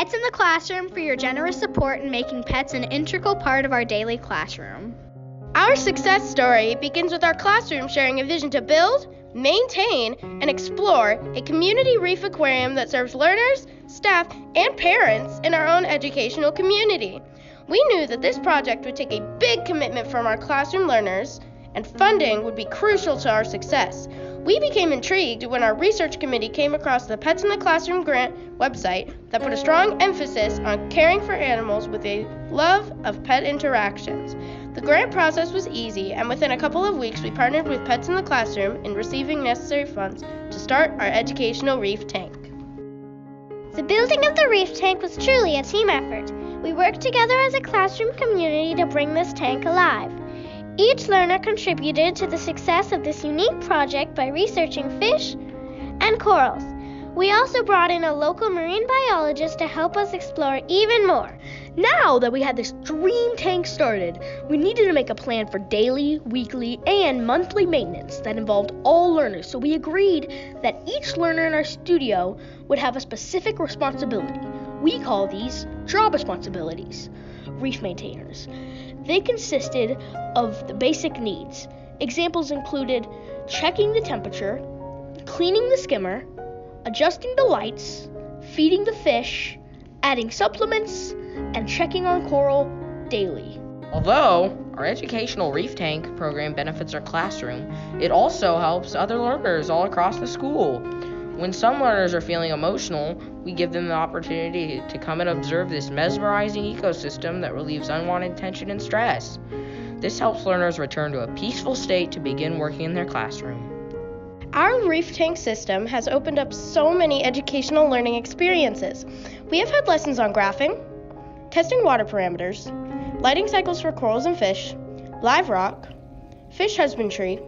Pets in the Classroom for your generous support in making pets an integral part of our daily classroom. Our success story begins with our classroom sharing a vision to build, maintain, and explore a community reef aquarium that serves learners, staff, and parents in our own educational community. We knew that this project would take a big commitment from our classroom learners, and funding would be crucial to our success. We became intrigued when our research committee came across the Pets in the Classroom grant website that put a strong emphasis on caring for animals with a love of pet interactions. The grant process was easy, and within a couple of weeks we partnered with Pets in the Classroom in receiving necessary funds to start our educational reef tank. The building of the reef tank was truly a team effort. We worked together as a classroom community to bring this tank alive. Each learner contributed to the success of this unique project by researching fish and corals. We also brought in a local marine biologist to help us explore even more. Now that we had this dream tank started, we needed to make a plan for daily, weekly, and monthly maintenance that involved all learners, so we agreed that each learner in our studio would have a specific responsibility. We call these job responsibilities. Reef maintainers. They consisted of the basic needs. Examples included checking the temperature, cleaning the skimmer, adjusting the lights, feeding the fish, adding supplements, and checking on coral daily. Although our educational reef tank program benefits our classroom, it also helps other learners all across the school. When some learners are feeling emotional, we give them the opportunity to come and observe this mesmerizing ecosystem that relieves unwanted tension and stress. This helps learners return to a peaceful state to begin working in their classroom. Our reef tank system has opened up so many educational learning experiences. We have had lessons on graphing, testing water parameters, lighting cycles for corals and fish, live rock, fish husbandry,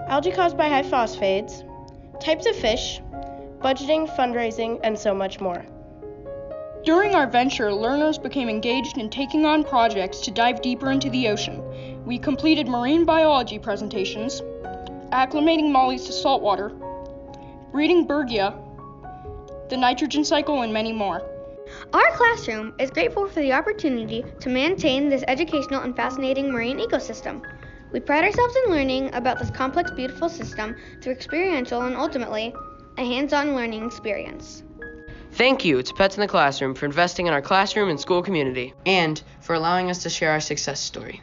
algae caused by high phosphates, types of fish, budgeting, fundraising, and so much more. During our venture, learners became engaged in taking on projects to dive deeper into the ocean. We completed marine biology presentations, acclimating mollies to saltwater, breeding Bergia, the nitrogen cycle, and many more. Our classroom is grateful for the opportunity to maintain this educational and fascinating marine ecosystem. We pride ourselves in learning about this complex, beautiful system through experiential and ultimately a hands-on learning experience. Thank you to Pets in the Classroom for investing in our classroom and school community. And for allowing us to share our success story.